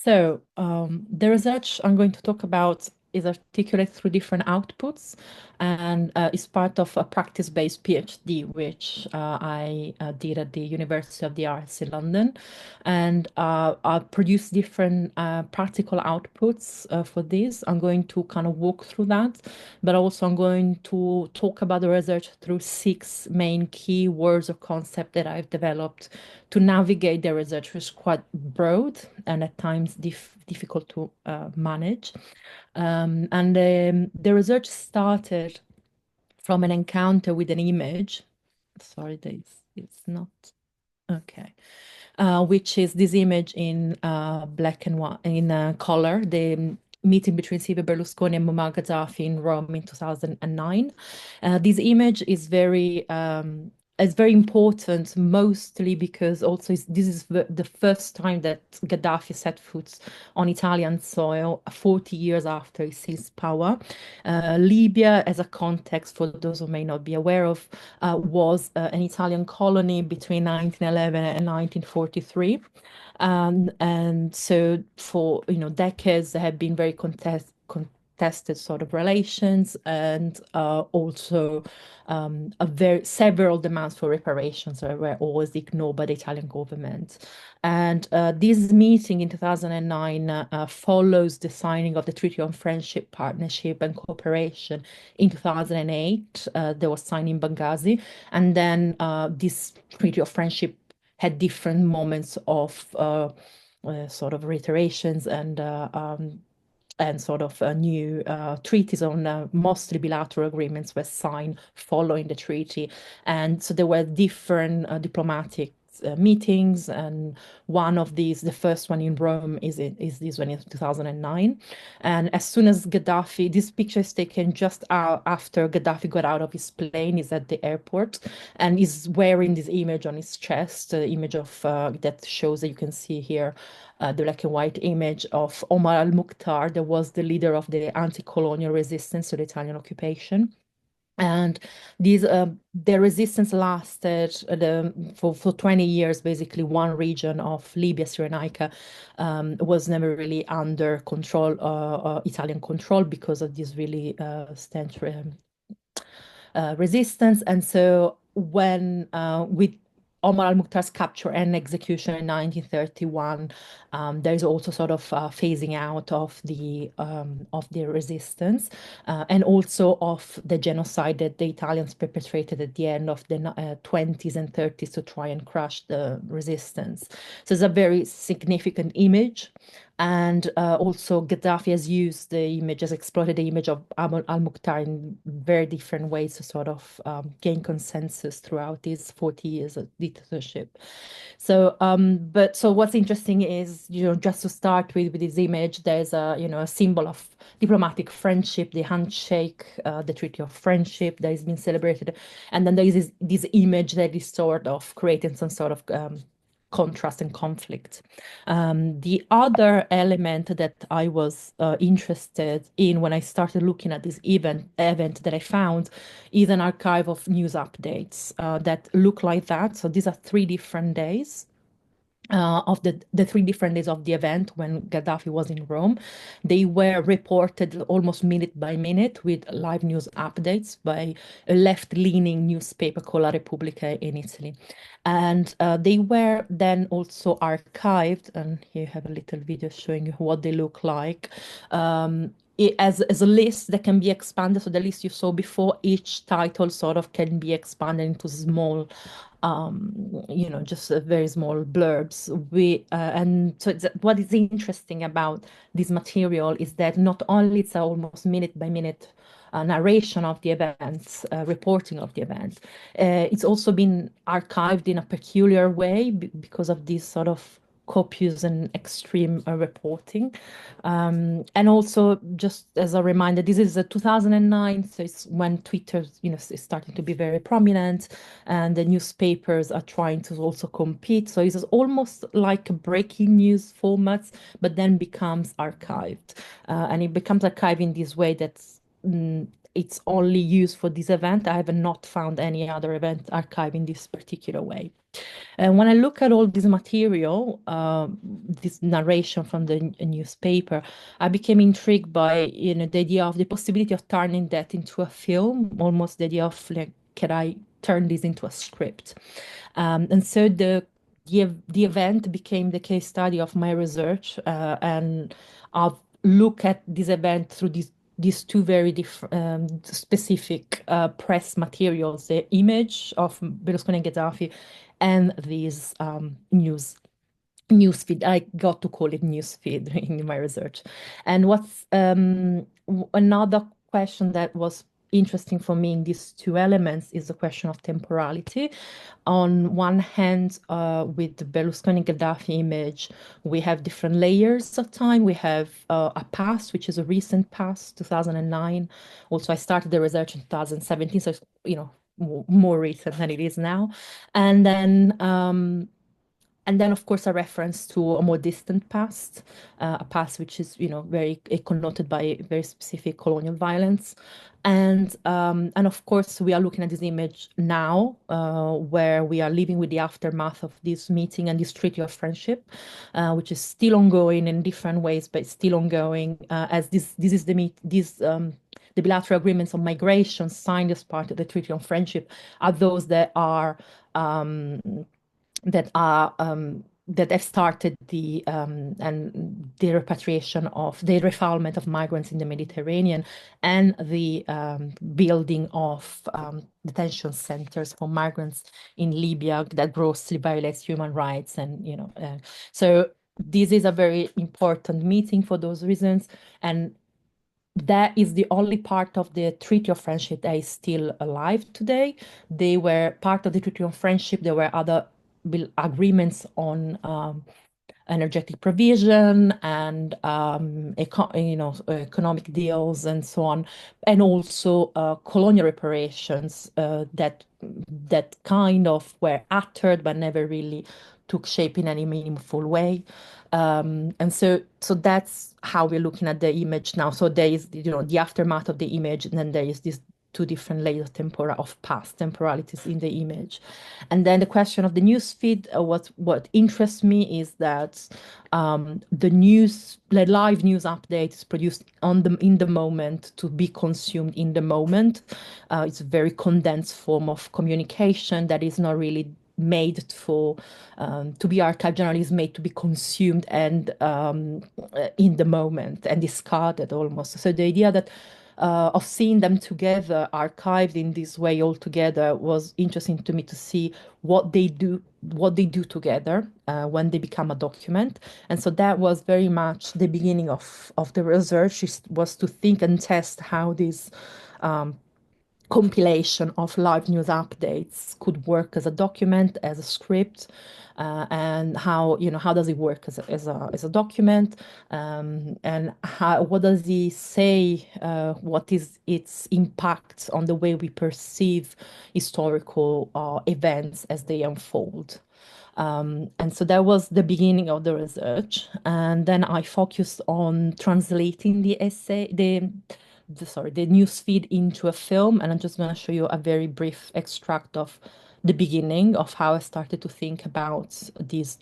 The research I'm going to talk about is articulated through different outputs and is part of a practice-based PhD, which I did at the University of the Arts in London. And I produced different practical outputs for this. I'm going to kind of walk through that, but also I'm going to talk about the research through six main key words or concepts that I've developed to navigate the research, which is quite broad and at times difficult to manage. The research started from an encounter with an image. Sorry, it's not okay. Which is this image in black and white, in color, the meeting between Silvio Berlusconi and Muammar Gaddafi in Rome in 2009. This image is very important, mostly because also this is the first time that Gaddafi set foot on Italian soil 40 years after he seized power. Libya, as a context for those who may not be aware of, was an Italian colony between 1911 and 1943. And so for decades there have been very contested sort of relations and also a very several demands for reparations were always ignored by the Italian government. And this meeting in 2009 follows the signing of the Treaty on Friendship, Partnership and Cooperation in 2008. That was signed in Benghazi. And then this Treaty of Friendship had different moments of sort of reiterations and sort of new treaties on mostly bilateral agreements were signed following the treaty. And so there were different diplomatic meetings, and one of these, the first one in Rome, is this one in 2009. And as soon as Gaddafi, this picture is taken just after Gaddafi got out of his plane, is at the airport, and is wearing this image on his chest, the image of that shows that you can see here the black and white image of Omar al-Mukhtar, that was the leader of the anti-colonial resistance to the Italian occupation. And the resistance lasted for 20 years. Basically, one region of Libya, Cyrenaica, was never really under control, Italian control, because of this really stench resistance. And so when with Omar al-Mukhtar's capture and execution in 1931, there's also sort of phasing out of the resistance and also of the genocide that the Italians perpetrated at the end of the 20s and 30s to try and crush the resistance. So it's a very significant image. And also Gaddafi has used the image, has exploited the image of al-Mukhtar in very different ways to sort of gain consensus throughout these 40 years of dictatorship. So what's interesting is, just to start with this image, there's a symbol of diplomatic friendship, the handshake, the Treaty of Friendship that has been celebrated. And then there is this image that is sort of creating some sort of contrast and conflict. The other element that I was interested in when I started looking at this event that I found is an archive of news updates that look like that. So these are 3 different days of the 3 different days of the event when Gaddafi was in Rome. They were reported almost minute by minute with live news updates by a left-leaning newspaper called La Repubblica in Italy. And they were then also archived, and here you have a little video showing you what they look like. As a list that can be expanded. So the list you saw before, each title sort of can be expanded into small just very small blurbs. And so what is interesting about this material is that not only it's almost minute by minute narration of the events, reporting of the event, it's also been archived in a peculiar way because of this sort of copious and extreme reporting. And also, just as a reminder, this is 2009, so it's when Twitter, is starting to be very prominent, and the newspapers are trying to also compete. So it's almost like a breaking news formats, but then becomes archived, and it becomes archived in this way that's it's only used for this event. I have not found any other event archived in this particular way. And when I look at all this material, this narration from the newspaper, I became intrigued by, the idea of the possibility of turning that into a film, almost the idea of like, can I turn this into a script? And so the event became the case study of my research, and I've looked at this event through these two very different specific press materials, the image of Berlusconi and Gaddafi and these newsfeed. I got to call it newsfeed in my research. And what's another question that was interesting for me in these two elements is the question of temporality. On one hand, with the Berlusconi Gaddafi image, we have different layers of time. We have a past, which is a recent past, 2009. Also, I started the research in 2017, so it's, more recent than it is now. And then of course, a reference to a more distant past, a past which is, very connoted by very specific colonial violence. And of course, we are looking at this image now, where we are living with the aftermath of this meeting and this treaty of friendship, which is still ongoing in different ways, but still ongoing, as this is the bilateral agreements on migration signed as part of the Treaty on Friendship are those that are that have started the repatriation of the refoulement of migrants in the Mediterranean and the building of detention centers for migrants in Libya that grossly violates human rights. And so this is a very important meeting for those reasons, and that is the only part of the Treaty of Friendship that is still alive today. They were part of the Treaty of Friendship. There were other agreements on energetic provision and economic deals and so on, and also colonial reparations that kind of were uttered but never really took shape in any meaningful way. And so that's how we're looking at the image now. So there is, the aftermath of the image, and then there is these two different layers of past temporalities in the image. And then the question of the news feed, what interests me is that the live news update is produced in the moment to be consumed in the moment. It's a very condensed form of communication that is not really made to be archived. Generally is made to be consumed and in the moment and discarded almost. So the idea that of seeing them together, archived in this way all together, was interesting to me to see what they do together when they become a document. And so that was very much the beginning of the research, was to think and test how this compilation of live news updates could work as a document, as a script, and how does it work as a document, and what does it say, what is its impact on the way we perceive historical events as they unfold. And so that was the beginning of the research, and then I focused on translating the essay, the news feed into a film, and I'm just going to show you a very brief extract of the beginning of how I started to think about this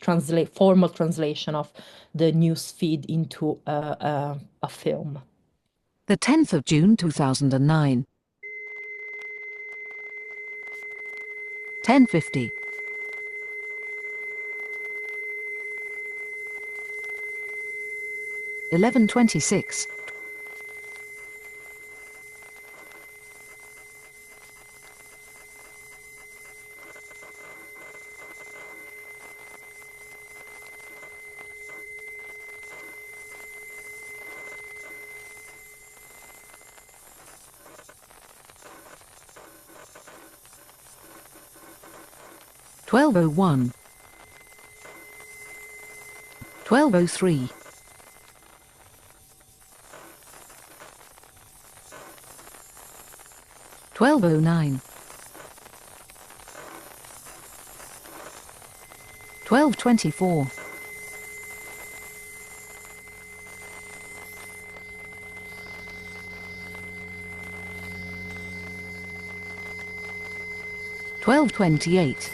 formal translation of the news feed into a film. The 10th of June 2009. 10:50. 11:26. 12:01. 12:03. 12:09. 12:24. 12:25. 1228,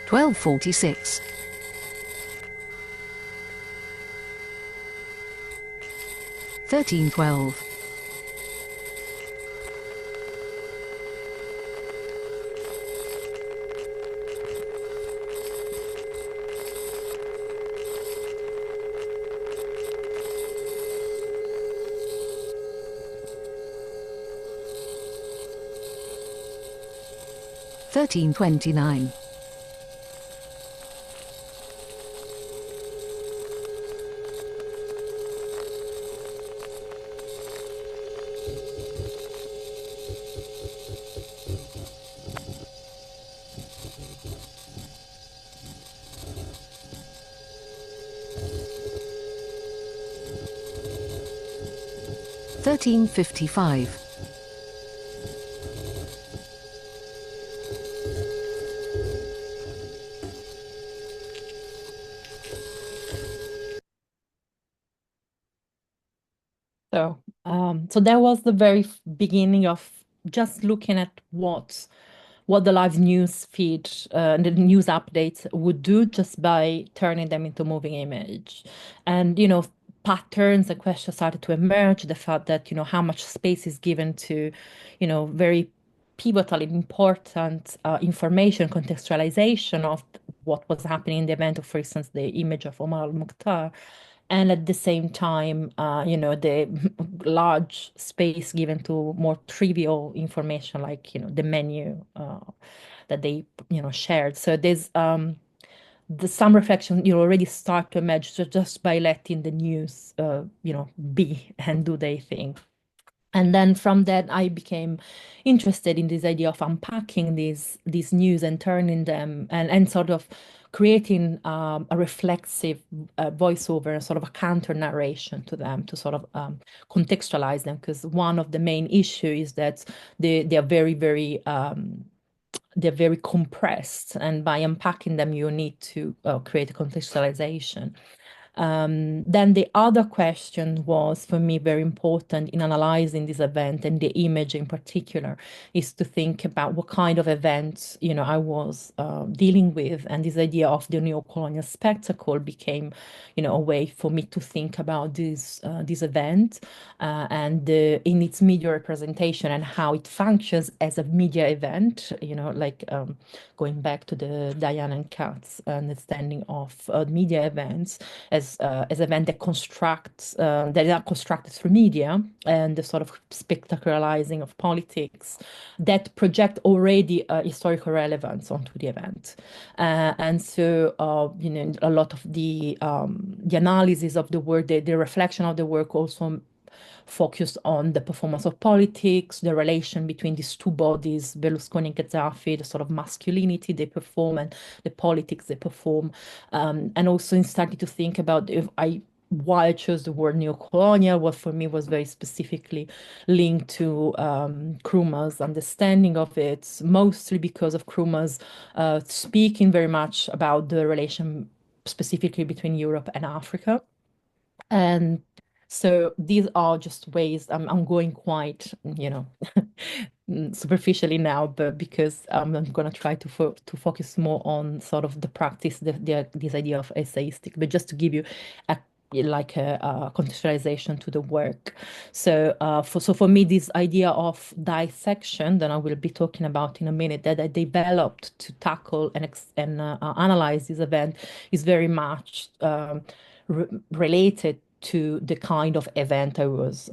1246, 1312, 1329. $13.55. So that was the very beginning of just looking at what the live news feed and the news updates would do just by turning them into moving image. And, patterns and questions started to emerge. The fact that, how much space is given to, very pivotal and important information, contextualization of what was happening in the event of, for instance, the image of Omar al-Mukhtar, and at the same time, the large space given to more trivial information like, the menu that they, shared. So there's some reflection, already start to emerge just by letting the news, be and do their thing. And then from that, I became interested in this idea of unpacking these news and turning them and sort of creating a reflexive voiceover, sort of a counter narration to them to sort of contextualize them. Because one of the main issues is that they are very, very they're very compressed, and by unpacking them, you need to create a contextualization. Then the other question was for me very important in analyzing this event and the image in particular is to think about what kind of events I was dealing with, and this idea of the neocolonial spectacle became a way for me to think about this event and in its media representation and how it functions as a media event, like going back to the Diane and Katz understanding of media events as event that constructs that are constructed through media and the sort of spectacularizing of politics that project already historical relevance onto the event. And so a lot of the analysis of the work, the reflection of the work also focused on the performance of politics, the relation between these two bodies, Berlusconi and Gaddafi, the sort of masculinity they perform and the politics they perform. And also in starting to think about why I chose the word neocolonial, what for me was very specifically linked to Kruma's understanding of it, mostly because of Kruma's speaking very much about the relation specifically between Europe and Africa. And so these are just ways I'm going quite, superficially now, but because I'm going to try to focus more on sort of the practice, this idea of essayistic, but just to give you a like a contextualization to the work. So for me, this idea of dissection that I will be talking about in a minute that I developed to tackle and analyze this event is very much related to the kind of event I was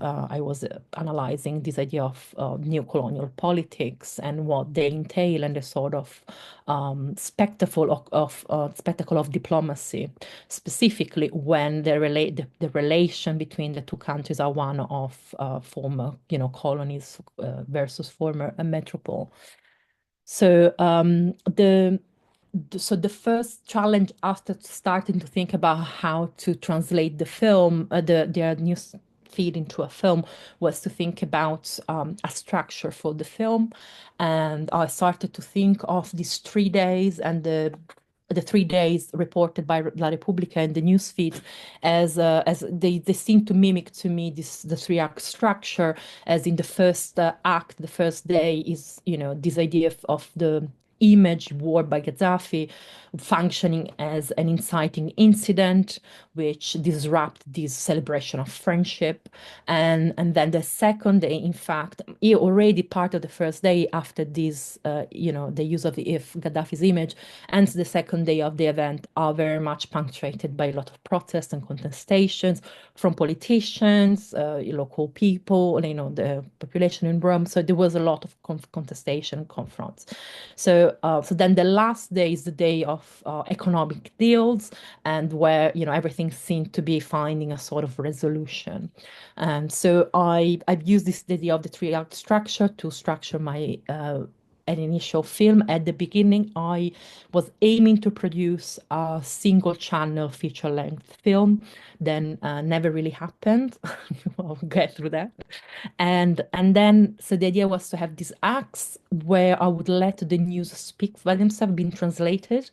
analyzing, this idea of neocolonial politics and what they entail, and the sort of spectacle of diplomacy, specifically when the relation between the two countries are one of former colonies versus former metropole. So the first challenge after starting to think about how to translate the film, their news feed into a film, was to think about a structure for the film. And I started to think of these 3 days and the the 3 days reported by La Repubblica and the newsfeed as they seem to mimic to me the three-act structure, as in the first act, the first day is, this idea of the image war by Gaddafi functioning as an inciting incident which disrupt this celebration of friendship. And then the second day, in fact, already part of the first day after this, the use of the if Gaddafi's image, and the second day of the event are very much punctuated by a lot of protests and contestations from politicians, local people, the population in Rome. So there was a lot of contestation and confronts. So then the last day is the day of economic deals, and where everything seemed to be finding a sort of resolution. And so I've used this idea of the three-act structure to structure my an initial film. At the beginning, I was aiming to produce a single channel feature-length film. Then never really happened. I'll get through that. And then so the idea was to have these acts where I would let the news speak for themselves, being translated,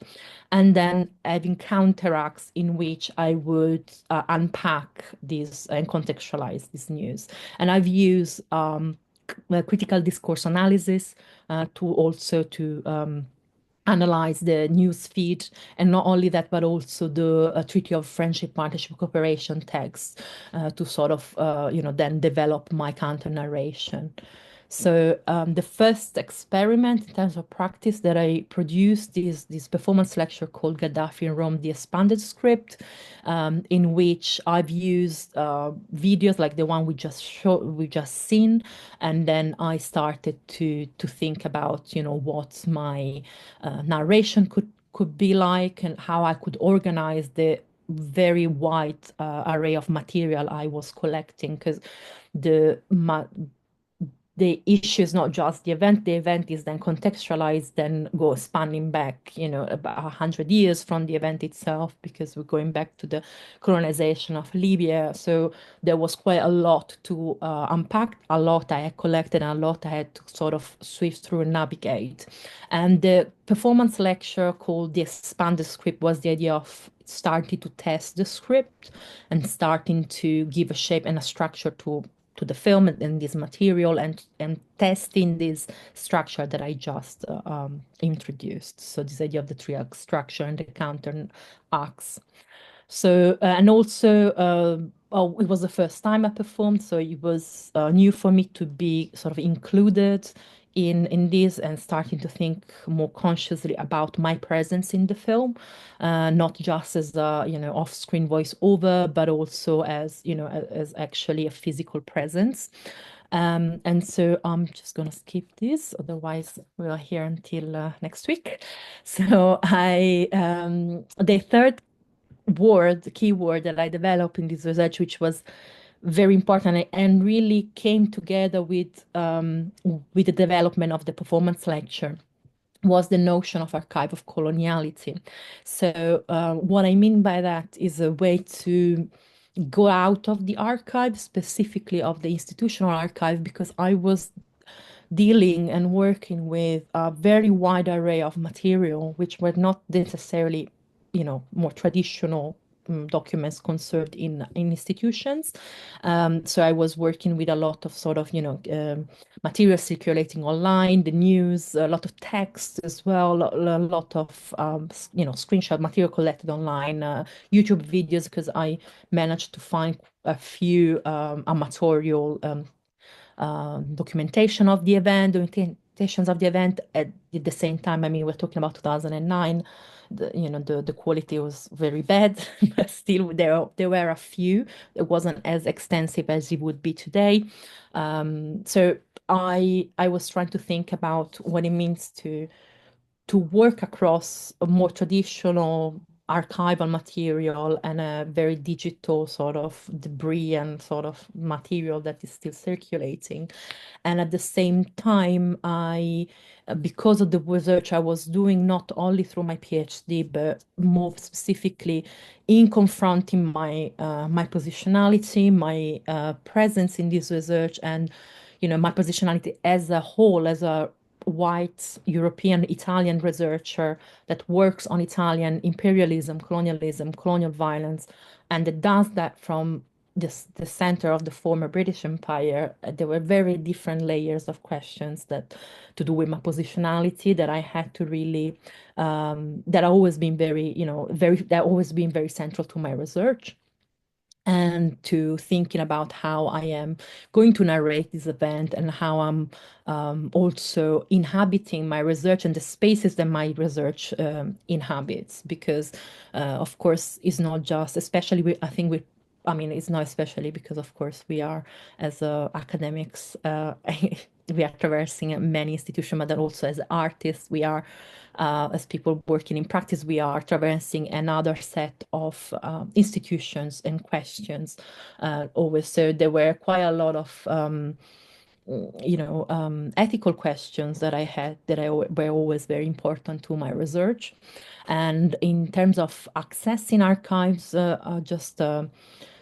and then having counter acts in which I would unpack these and contextualize this news. And I've used critical discourse analysis to also to analyze the news feed, and not only that, but also the Treaty of Friendship, Partnership, Cooperation text to sort of, then develop my counter narration. So the first experiment in terms of practice that I produced is this performance lecture called Gaddafi in Rome, the expanded script, in which I've used videos like the one we just seen, and then I started to think about, what my narration could be like, and how I could organize the very wide array of material I was collecting, because the the issue is not just the event is then contextualized, then go spanning back, about 100 years from the event itself, because we're going back to the colonization of Libya. So there was quite a lot to unpack, a lot I had collected, and a lot I had to sort of swift through and navigate. And the performance lecture called the expanded script was the idea of starting to test the script and starting to give a shape and a structure to the film and this material, and testing this structure that I just introduced. So this idea of the three-act structure and the counter acts. So and also, it was the first time I performed, so it was new for me to be sort of included in this, and starting to think more consciously about my presence in the film, not just as a off-screen voiceover, but also as as actually a physical presence. And so I'm just gonna skip this, otherwise we are here until next week. So the third keyword that I developed in this research, which was very important and really came together with the development of the performance lecture, was the notion of archive of coloniality. So what I mean by that is a way to go out of the archive, specifically of the institutional archive, because I was dealing and working with a very wide array of material, which were not necessarily, more traditional documents conserved in institutions. So I was working with a lot of sort of, material circulating online, the news, a lot of text as well, a lot of, screenshot material collected online, YouTube videos, because I managed to find a few amatorial documentation of the event, documentations of the event. At the same time, I mean, we're talking about 2009. The quality was very bad, but still there were a few. It wasn't as extensive as it would be today. So I was trying to think about what it means to work across a more traditional archival material and a very digital sort of debris and sort of material that is still circulating. And at the same time, because of the research I was doing, not only through my PhD, but more specifically in confronting my positionality, my presence in this research, and my positionality as a whole, as a white European Italian researcher that works on Italian imperialism, colonialism, colonial violence, and that does that from the center of the former British Empire. There were very different layers of questions that to do with my positionality that I had to really that always been very, that always been very central to my research and to thinking about how I am going to narrate this event and how I'm also inhabiting my research and the spaces that my research inhabits. Because, of course, it's not just, especially I think I mean, it's not especially because, of course, we are as academics, we are traversing many institutions, but then also as artists, we are as people working in practice, we are traversing another set of institutions and questions always. So there were quite a lot of ethical questions that I had that were always very important to my research. And in terms of accessing archives,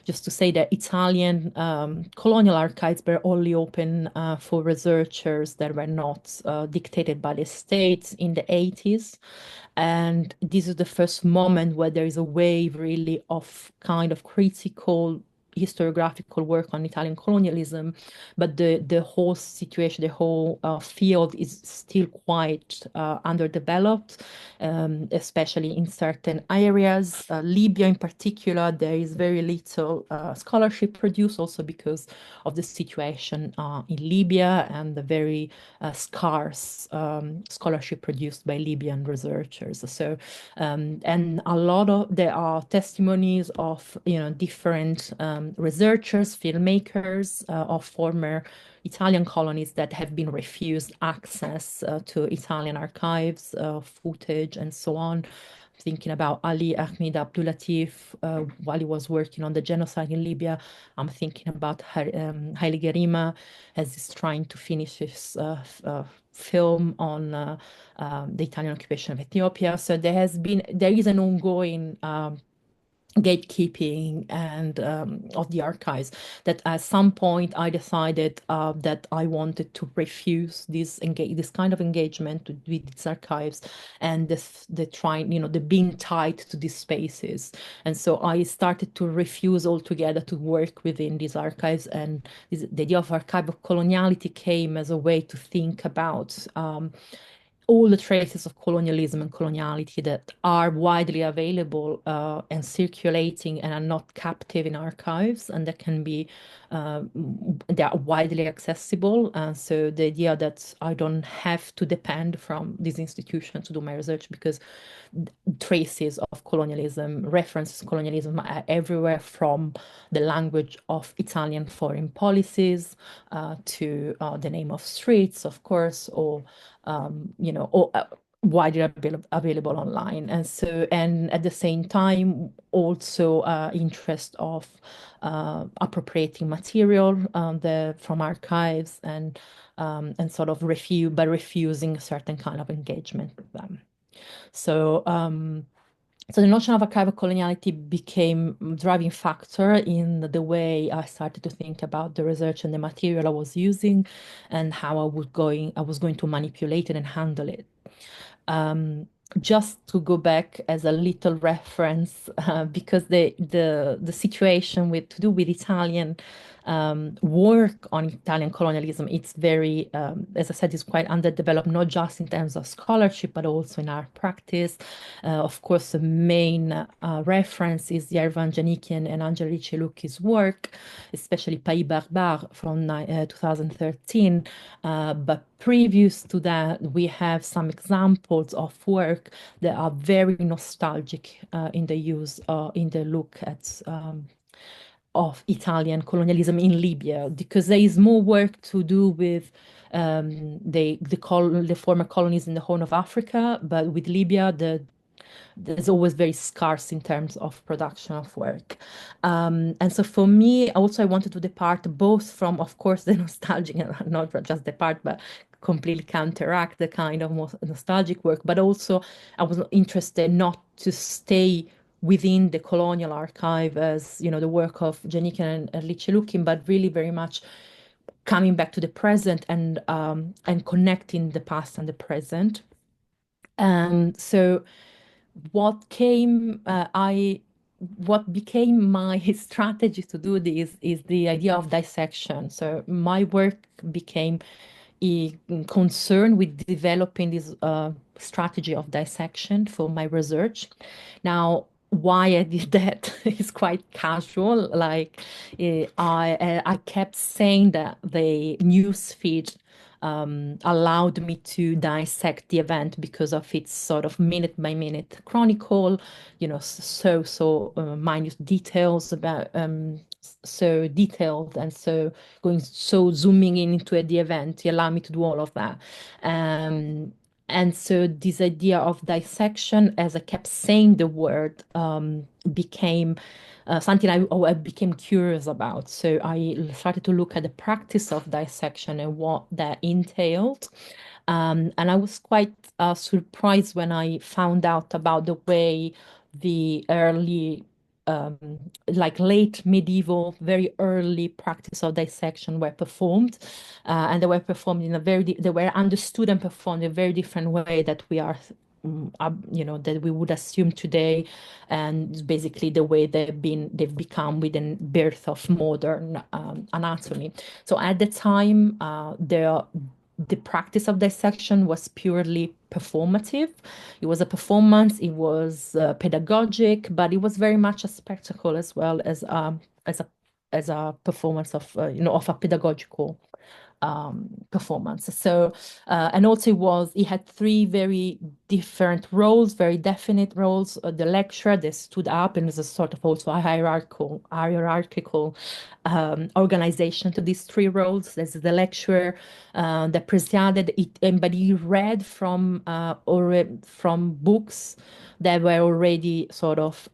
just to say that Italian colonial archives were only open for researchers that were not dictated by the state in the 80s. And this is the first moment where there is a wave really of kind of critical historiographical work on Italian colonialism, but the whole situation, the whole field is still quite underdeveloped, especially in certain areas. Libya in particular, there is very little scholarship produced also because of the situation in Libya and the very scarce scholarship produced by Libyan researchers. So, and a lot of, there are testimonies of, different researchers, filmmakers of former Italian colonies that have been refused access to Italian archives, footage, and so on. Thinking about Ali Ahmed Abdulatif while he was working on the genocide in Libya. I'm thinking about Haile Gerima as he's trying to finish his film on the Italian occupation of Ethiopia. So there is an ongoing gatekeeping and of the archives that at some point I decided that I wanted to refuse this kind of engagement with these archives and the being tied to these spaces. And so I started to refuse altogether to work within these archives, and the idea of archival coloniality came as a way to think about all the traces of colonialism and coloniality that are widely available and circulating and are not captive in archives, and that can be they are widely accessible. And so the idea that I don't have to depend from these institutions to do my research because traces of colonialism, references to colonialism are everywhere, from the language of Italian foreign policies to the name of streets, of course, or widely available online. And so, and at the same time, also interest of appropriating material from archives and sort of refusing a certain kind of engagement with them. So, so the notion of archival coloniality became a driving factor in the way I started to think about the research and the material I was using and how I was going to manipulate it and handle it. Just to go back as a little reference, because the situation to do with Italian work on Italian colonialism, it's very, as I said, it's quite underdeveloped, not just in terms of scholarship, but also in our practice. Of course, the main reference is Yervan Janikian and Angela Ricciolucchi's work, especially Pays Barbares from 2013. But previous to that, we have some examples of work that are very nostalgic in the use, in the look at of Italian colonialism in Libya, because there is more work to do with the former colonies in the Horn of Africa, but with Libya, there's always very scarce in terms of production of work. And so for me, also I wanted to depart both from, of course, the nostalgic, not just depart, but completely counteract the kind of most nostalgic work, but also I was interested not to stay within the colonial archive as, the work of Janikin and Ricciolucchi, but really very much coming back to the present and connecting the past and the present. And so what came what became my strategy to do this is the idea of dissection. So my work became a concern with developing this strategy of dissection for my research. Now, why I did that is quite casual. Like I kept saying that the news feed allowed me to dissect the event because of its sort of minute by minute chronicle, minute details about so detailed and so zooming in into the event. It allowed me to do all of that. Um, and so this idea of dissection, as I kept saying the word, became something I became curious about. So I started to look at the practice of dissection and what that entailed. And I was quite surprised when I found out about the way the early, um, like late medieval, very early practice of dissection were performed. And they were performed in a they were understood and performed in a very different way that we are that we would assume today, and basically the way they've become within birth of modern anatomy. So at the time, the practice of dissection was purely performative. It was a performance. It was pedagogic, but it was very much a spectacle as well as a as a performance of of a pedagogical performance. So, and also he had three very different roles, very definite roles. The lecturer that stood up and is a sort of also a hierarchical organization to these three roles. There's the lecturer that presided it, but he read from books that were already sort of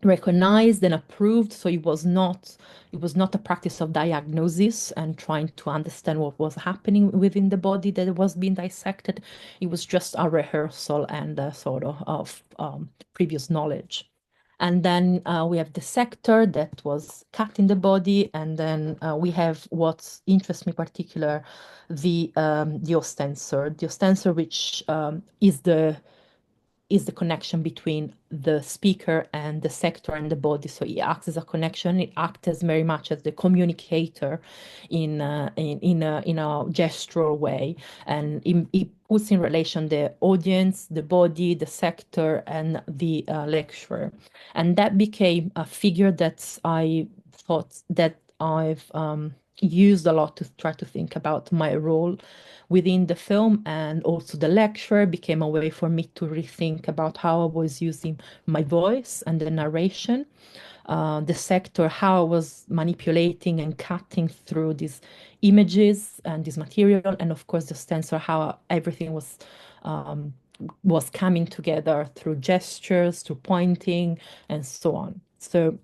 recognized and approved. So it was not a practice of diagnosis and trying to understand what was happening within the body that was being dissected. It was just a rehearsal and a sort of previous knowledge. And then we have the sector that was cut in the body, and then we have what interests me particular, the ostensor. The ostensor, which is the connection between the speaker and the sector and the body. So it acts as a connection. It acts as very much as the communicator in a gestural way, and it puts in relation the audience, the body, the sector, and the lecturer. And that became a figure that I thought that I've used a lot to try to think about my role within the film, and also the lecture became a way for me to rethink about how I was using my voice and the narration, the sector, how I was manipulating and cutting through these images and this material, and of course the stencil, how everything was coming together through gestures, through pointing, and so on. So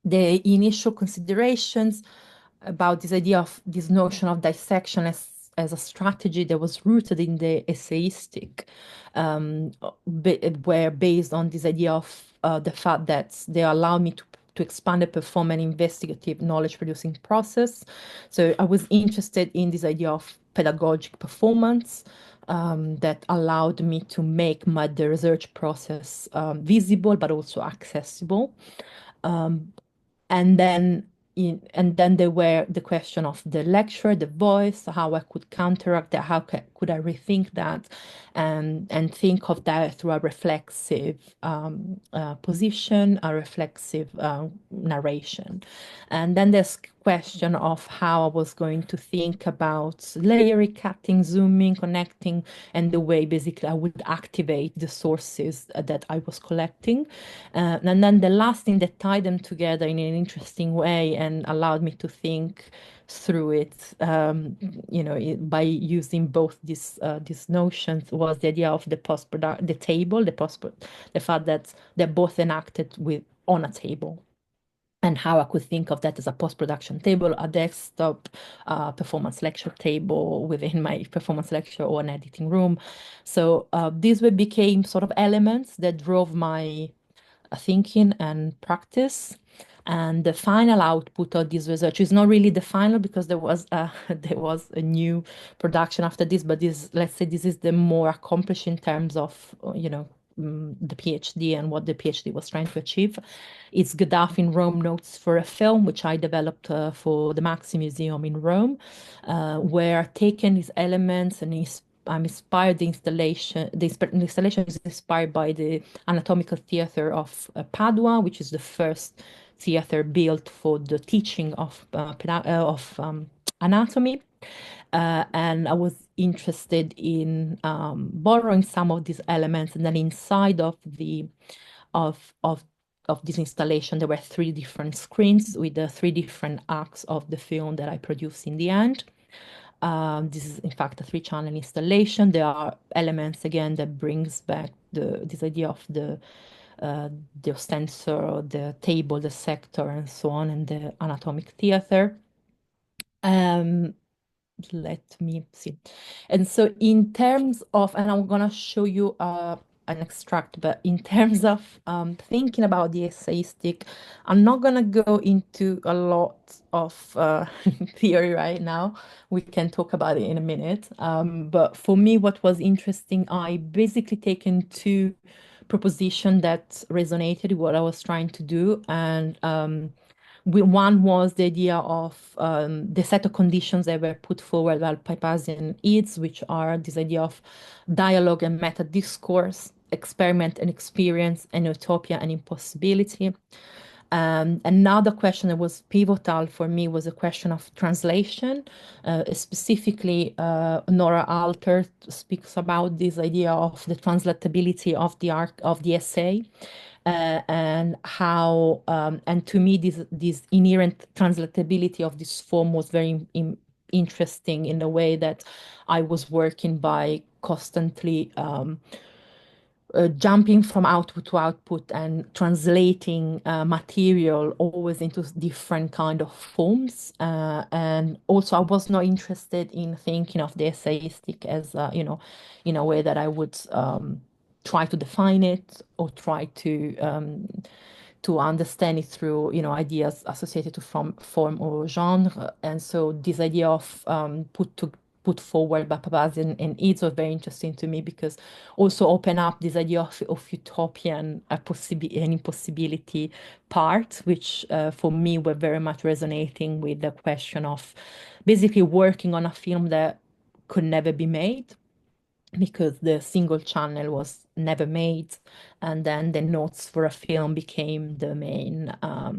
the initial considerations about this idea of this notion of dissection as a strategy that was rooted in the essayistic, were based on this idea of the fact that they allow me to expand and perform an investigative knowledge producing process. So I was interested in this idea of pedagogic performance that allowed me to make the research process visible but also accessible. Um, and then there were the question of the lecture, the voice, how I could counteract that, how could I rethink that, and think of that through a reflexive position, a reflexive narration. And then there's question of how I was going to think about layering, cutting, zooming, connecting, and the way basically I would activate the sources that I was collecting. And then the last thing that tied them together in an interesting way and allowed me to think through it, by using both these notions, was the idea of the post-product, the table, the fact that they're both enacted on a table, and how I could think of that as a post-production table, a desktop performance lecture table within my performance lecture or an editing room. So these became sort of elements that drove my thinking and practice. And the final output of this research is not really the final because there was there was a new production after this, but this, let's say, this is the more accomplished in terms of the PhD and what the PhD was trying to achieve. It's Gaddafi in Rome Notes for a Film, which I developed for the Maxi Museum in Rome, where taken these elements and I'm inspired the installation. The installation is inspired by the anatomical theater of Padua, which is the first theater built for the teaching of anatomy. And I was interested in borrowing some of these elements, and then inside of the of of of this installation, there were three different screens with the three different acts of the film that I produced in the end. This is, in fact, a three-channel installation. There are elements, again, that brings back this idea of the ostensor, the table, the sector, and so on, and the anatomic theater. Let me see. And so in terms of, and I'm gonna show you an extract, but in terms of thinking about the essayistic, I'm not gonna go into a lot of theory right now. We can talk about it in a minute. But for me, what was interesting, I basically taken two propositions that resonated with what I was trying to do. And one was the idea of the set of conditions that were put forward by Papazian Eads, which are this idea of dialogue and meta discourse, experiment and experience, and utopia and impossibility. Another question that was pivotal for me was a question of translation. Specifically, Nora Alter speaks about this idea of the translatability of the art of the essay, and how, and to me, this inherent translatability of this form was very interesting in the way that I was working by constantly jumping from output to output and translating material always into different kind of forms. And also I was not interested in thinking of the essayistic as, in a way that I would try to define it or try to understand it through, ideas associated to form or genre. And so this idea of put forward by Papazian and Eads was very interesting to me because also open up this idea of utopian and impossibility part, which for me were very much resonating with the question of basically working on a film that could never be made because the single channel was never made, and then the notes for a film became the main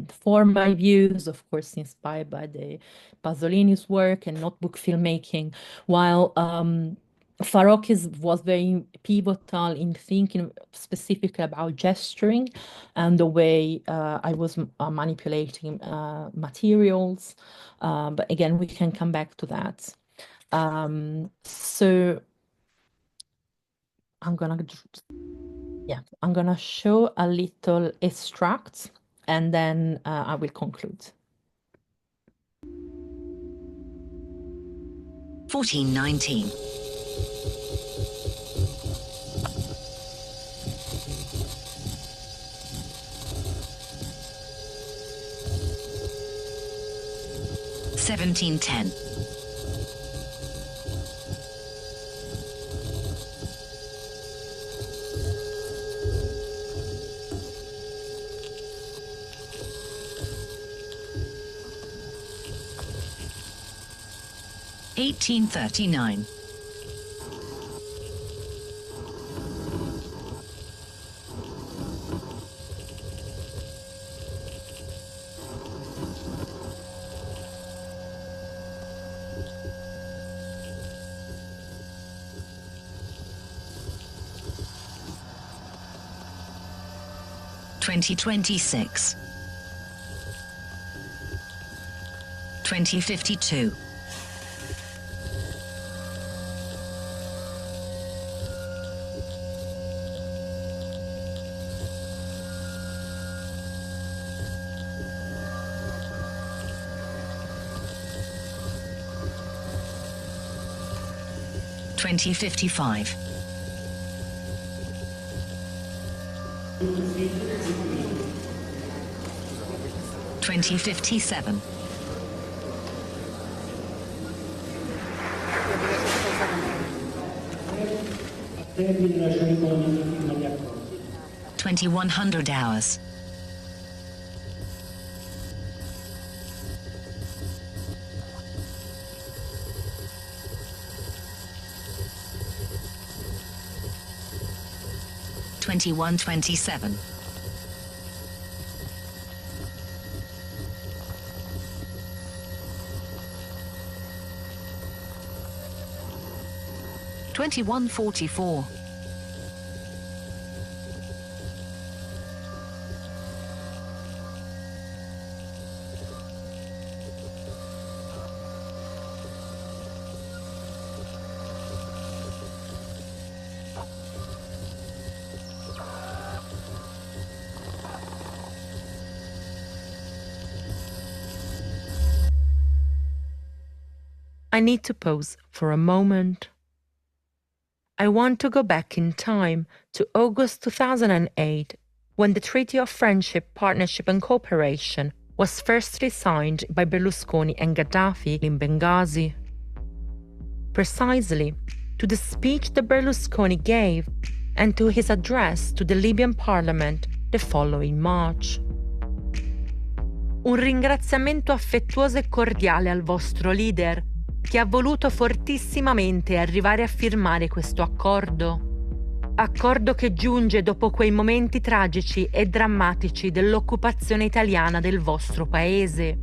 format used, of course, inspired by the Pasolini's work and notebook filmmaking, while Farok's was very pivotal in thinking specifically about gesturing and the way I was manipulating materials. But again, we can come back to that. So I'm gonna show a little extract and then I will conclude. 1419. $17.10. 1839. 2026. 2052. 2055. 2056. 2057. Termine la cerimonia di firma gli accordi. 2100 hours. Twenty-one 27. 2144. 'I need to pause for a moment. I want to go back in time to August 2008, when the Treaty of Friendship, Partnership and Cooperation was firstly signed by Berlusconi and Gaddafi in Benghazi. Precisely to the speech that Berlusconi gave and to his address to the Libyan parliament the following March. Un ringraziamento affettuoso e cordiale al vostro leader, che ha voluto fortissimamente arrivare a firmare questo accordo. Accordo che giunge dopo quei momenti tragici e drammatici dell'occupazione italiana del vostro paese.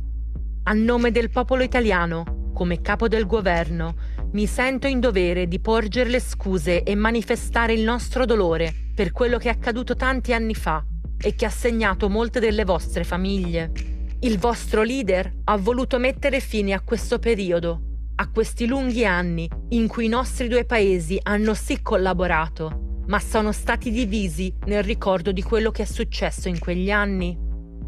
A nome del popolo italiano, come capo del governo, mi sento in dovere di porgere le scuse e manifestare il nostro dolore per quello che è accaduto tanti anni fa e che ha segnato molte delle vostre famiglie. Il vostro leader ha voluto mettere fine a questo periodo, a questi lunghi anni in cui i nostri due paesi hanno sì collaborato, ma sono stati divisi nel ricordo di quello che è successo in quegli anni.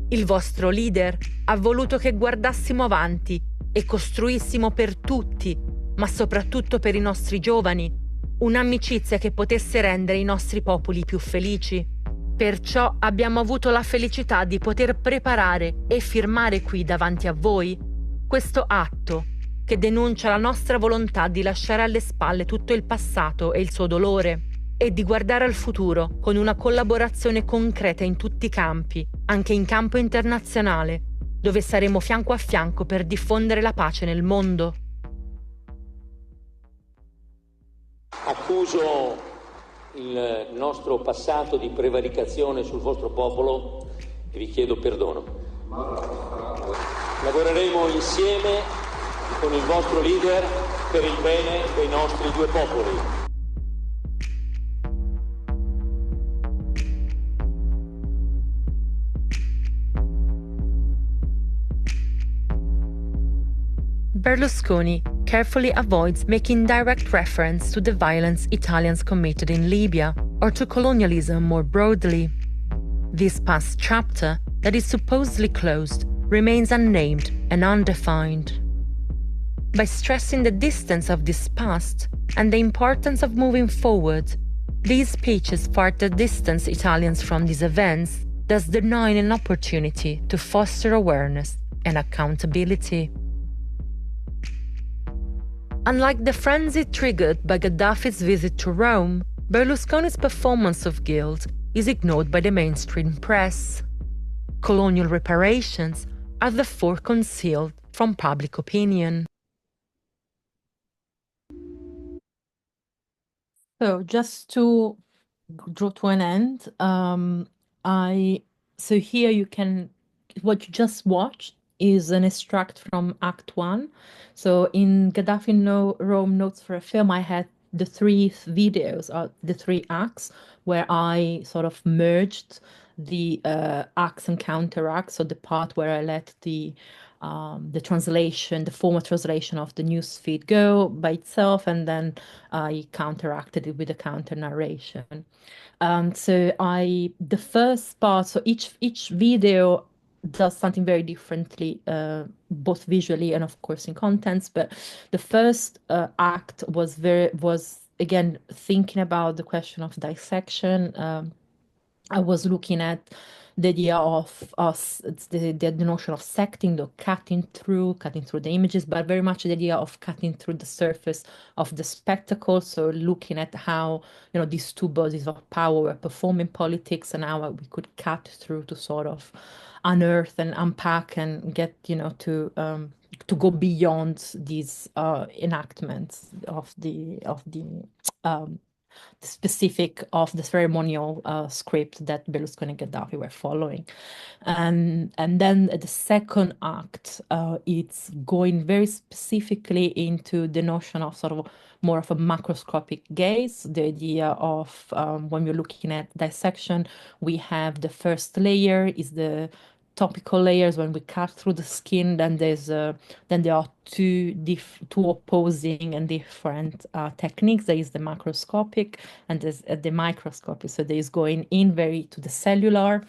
Il vostro leader ha voluto che guardassimo avanti e costruissimo per tutti, ma soprattutto per i nostri giovani, un'amicizia che potesse rendere i nostri popoli più felici. Perciò abbiamo avuto la felicità di poter preparare e firmare qui davanti a voi questo atto che denuncia la nostra volontà di lasciare alle spalle tutto il passato e il suo dolore e di guardare al futuro con una collaborazione concreta in tutti i campi, anche in campo internazionale, dove saremo fianco a fianco per diffondere la pace nel mondo. Accuso il nostro passato di prevaricazione sul vostro popolo e vi chiedo perdono. Lavoreremo insieme con il vostro leader per il bene dei nostri due popoli. Berlusconi carefully avoids making direct reference to the violence Italians committed in Libya or to colonialism more broadly. This past chapter, that is supposedly closed, remains unnamed and undefined. By stressing the distance of this past and the importance of moving forward, these speeches further distance Italians from these events, thus denying an opportunity to foster awareness and accountability. Unlike the frenzy triggered by Gaddafi's visit to Rome, Berlusconi's performance of guilt is ignored by the mainstream press. Colonial reparations are therefore concealed from public opinion. So just to draw to an end, so here you can, what you just watched is an extract from Act 1. So in Gaddafi Rome Notes for a Film, I had the three videos, the three acts, where I sort of merged the acts and counteracts. So the part where I let the translation, the formal translation of the newsfeed go by itself, and then I counteracted it with a counter narration. So the first part, so each video does something very differently, both visually and of course in contents. But the first act was again thinking about the question of dissection, I was looking at the idea of us, it's the notion of secting, the cutting through the images, but very much the idea of cutting through the surface of the spectacle. So looking at how, these two bodies of power were performing politics and how we could cut through to sort of unearth and unpack and get, to go beyond these enactments of the um, specific of the ceremonial script that Berlusconi and Gaddafi were following. And then the second act, it's going very specifically into the notion of sort of more of a macroscopic gaze, the idea of when we're looking at dissection, we have the first layer is the topical layers. When we cut through the skin, then there are two opposing and different techniques. There is the macroscopic and there's the microscopic. So there is going in very to the cellular.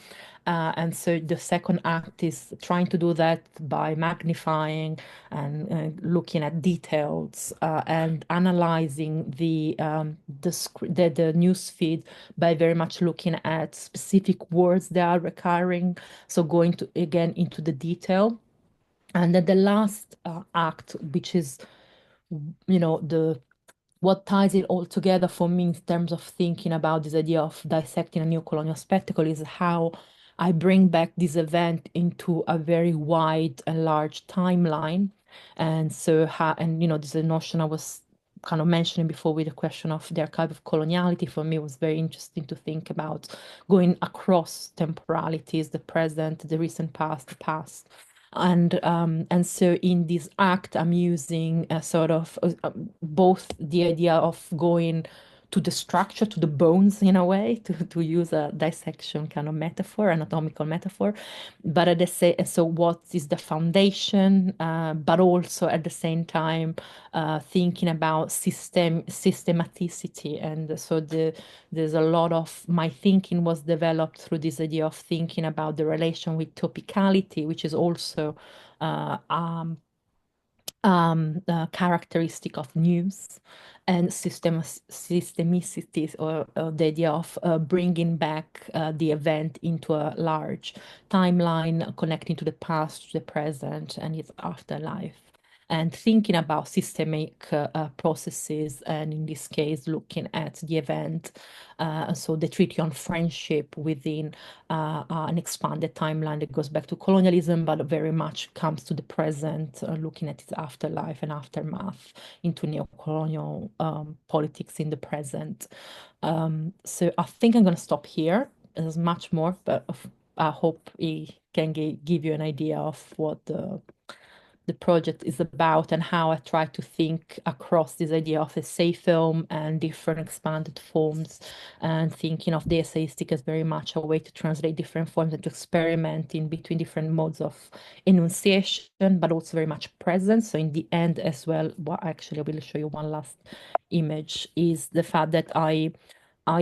And so the second act is trying to do that by magnifying and looking at details and analyzing the news feed by very much looking at specific words that are recurring. So going to again into the detail. And then the last act, which is, the what ties it all together for me in terms of thinking about this idea of dissecting a neocolonial spectacle is how I bring back this event into a very wide and large timeline. And so, this is a notion I was kind of mentioning before with the question of the archive of coloniality. For me, it was very interesting to think about going across temporalities, the present, the recent past, the past. And so in this act, I'm using a sort of both the idea of going to the structure, to the bones in a way, to use a dissection kind of metaphor, anatomical metaphor, but at the same, so what is the foundation, but also at the same time thinking about systematicity, and so there's a lot of my thinking was developed through this idea of thinking about the relation with topicality, which is also uh, um, characteristic of news, and systemicity, or the idea of bringing back the event into a large timeline, connecting to the past, to the present, and its afterlife. And thinking about systemic processes, and in this case, looking at the event, so the Treaty on Friendship within an expanded timeline that goes back to colonialism, but very much comes to the present, looking at its afterlife and aftermath into neocolonial politics in the present. So I think I'm going to stop here. There's much more, but I hope it can give you an idea of what the project is about and how I try to think across this idea of essay film and different expanded forms, and thinking of the essayistic as very much a way to translate different forms and to experiment in between different modes of enunciation, but also very much present. So in the end as well, what actually I will show you one last image is the fact that I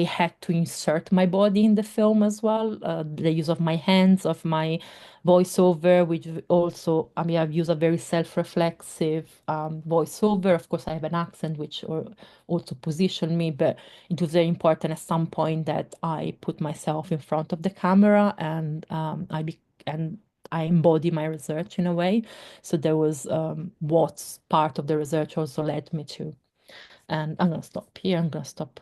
had to insert my body in the film as well. The use of my hands, of my voiceover, which also, I mean, I've used a very self-reflexive voiceover. Of course, I have an accent, which also positioned me, but it was very important at some point that I put myself in front of the camera, and and I embody my research in a way. So there was what part of the research also led me to. And I'm going to stop here. I'm going to stop